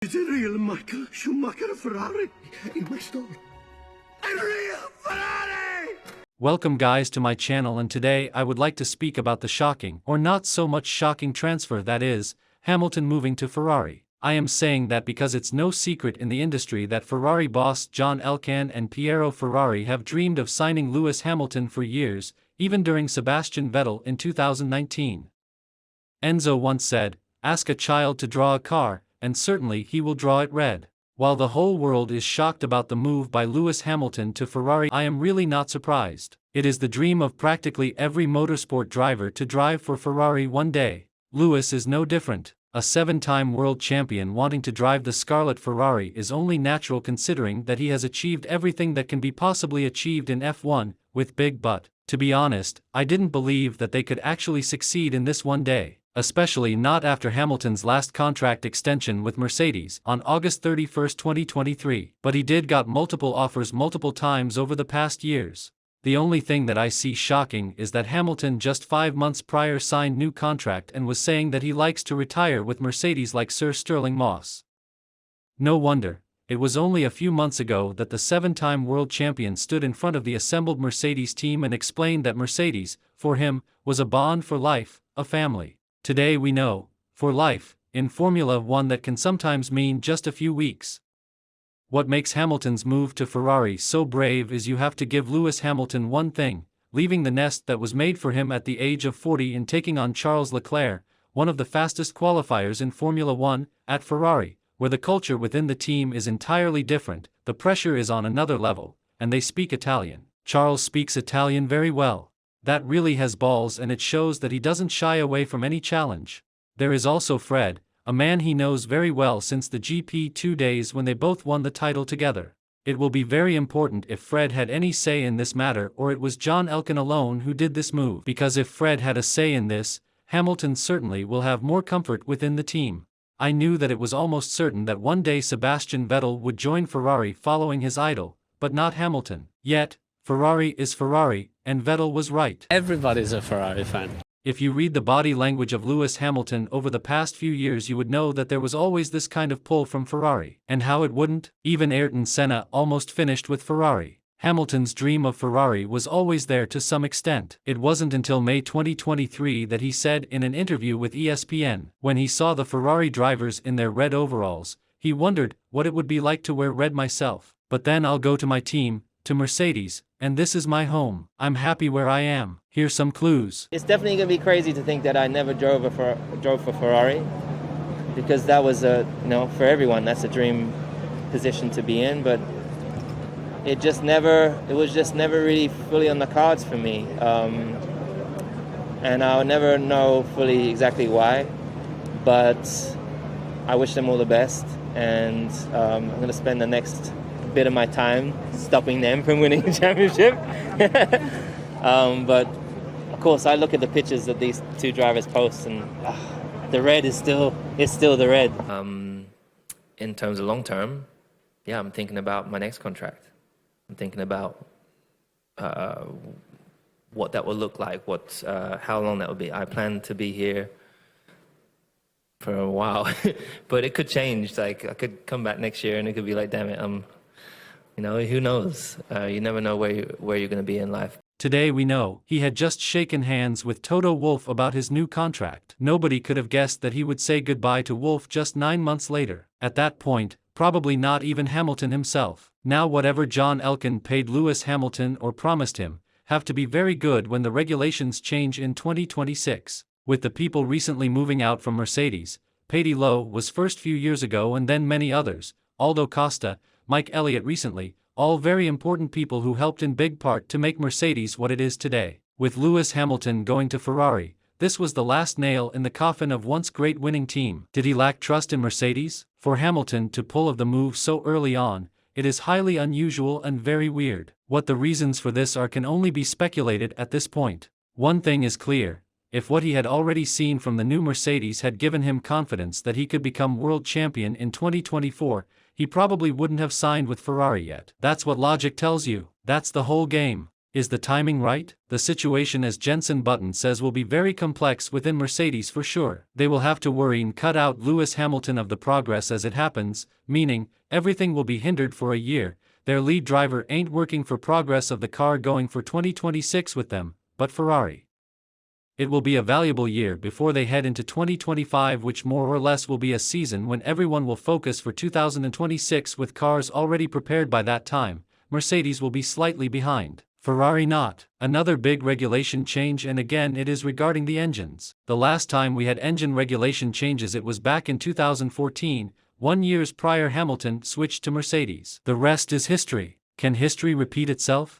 Is it real, Michael Schumacher of Ferrari in my store? A real Ferrari! Welcome guys to my channel, and today I would like to speak about the shocking, or not so much shocking transfer, that is, Hamilton moving to Ferrari. I am saying that because it's no secret in the industry that Ferrari boss John Elkann and Piero Ferrari have dreamed of signing Lewis Hamilton for years, even during Sebastian Vettel in 2019. Enzo once said, "Ask a child to draw a car, and certainly he will draw it red." While the whole world is shocked about the move by Lewis Hamilton to Ferrari, I am really not surprised. It is the dream of practically every motorsport driver to drive for Ferrari one day. Lewis is no different. A 7-time world champion wanting to drive the Scarlet Ferrari is only natural, considering that he has achieved everything that can be possibly achieved in F1, with big but. To be honest, I didn't believe that they could actually succeed in this one day. Especially not after Hamilton's last contract extension with Mercedes on August 31, 2023. But he did got multiple offers multiple times over the past years. The only thing that I see shocking is that Hamilton just 5 months prior signed new contract and was saying that he likes to retire with Mercedes like Sir Stirling Moss. No wonder. It was only a few months ago that the 7-time world champion stood in front of the assembled Mercedes team and explained that Mercedes, for him, was a bond for life, a family. Today we know, for life, in Formula 1 that can sometimes mean just a few weeks. What makes Hamilton's move to Ferrari so brave is you have to give Lewis Hamilton one thing: leaving the nest that was made for him at the age of 40 and taking on Charles Leclerc, one of the fastest qualifiers in Formula 1, at Ferrari, where the culture within the team is entirely different, the pressure is on another level, and they speak Italian. Charles speaks Italian very well. That really has balls, and it shows that he doesn't shy away from any challenge. There is also Fred, a man he knows very well since the GP2 days when they both won the title together. It will be very important if Fred had any say in this matter, or it was John Elkann alone who did this move, because if Fred had a say in this, Hamilton certainly will have more comfort within the team. I knew that it was almost certain that one day Sebastian Vettel would join Ferrari following his idol, but not Hamilton. Yet, Ferrari is Ferrari, and Vettel was right. Everybody's a Ferrari fan. If you read the body language of Lewis Hamilton over the past few years, you would know that there was always this kind of pull from Ferrari. And how it wouldn't? Even Ayrton Senna almost finished with Ferrari. Hamilton's dream of Ferrari was always there to some extent. It wasn't until May 2023 that he said in an interview with ESPN, when he saw the Ferrari drivers in their red overalls, he wondered what it would be like to wear red myself. But then I'll go to my team, to Mercedes, and this is my home. I'm happy where I am. Here's some clues. It's definitely going to be crazy to think that I never drove for Ferrari, because that was for everyone, that's a dream position to be in, but it was just never really fully on the cards for me. And I'll never know fully exactly why, but I wish them all the best, and I'm going to spend the next bit of my time stopping them from winning the championship. But of course I look at the pictures that these two drivers post, and the red is still the red. In terms of long term, yeah, I'm thinking about my next contract. I'm thinking about what that will look like, how long that will be. I plan to be here for a while, but it could change. Like, I could come back next year and it could be like, damn it, who knows? You never know where you're going to be in life. Today we know he had just shaken hands with Toto Wolff about his new contract. Nobody could have guessed that he would say goodbye to Wolff just 9 months later. At that point, probably not even Hamilton himself. Now whatever John Elkann paid Lewis Hamilton or promised him, have to be very good when the regulations change in 2026. With the people recently moving out from Mercedes, Petty Lowe was first few years ago, and then many others, Aldo Costa, Mike Elliott recently, all very important people who helped in big part to make Mercedes what it is today. With Lewis Hamilton going to Ferrari, this was the last nail in the coffin of once great winning team. Did he lack trust in Mercedes? For Hamilton to pull of the move so early on, it is highly unusual and very weird. What the reasons for this are can only be speculated at this point. One thing is clear: if what he had already seen from the new Mercedes had given him confidence that he could become world champion in 2024, he probably wouldn't have signed with Ferrari yet. That's what logic tells you. That's the whole game. Is the timing right? The situation, as Jensen Button says, will be very complex within Mercedes for sure. They will have to worry and cut out Lewis Hamilton of the progress as it happens, meaning, everything will be hindered for a year. Their lead driver ain't working for progress of the car going for 2026 with them, but Ferrari. It will be a valuable year before they head into 2025, which more or less will be a season when everyone will focus for 2026 with cars already prepared by that time. Mercedes will be slightly behind. Ferrari not. Another big regulation change, and again it is regarding the engines. The last time we had engine regulation changes it was back in 2014, 1 year prior Hamilton switched to Mercedes. The rest is history. Can history repeat itself?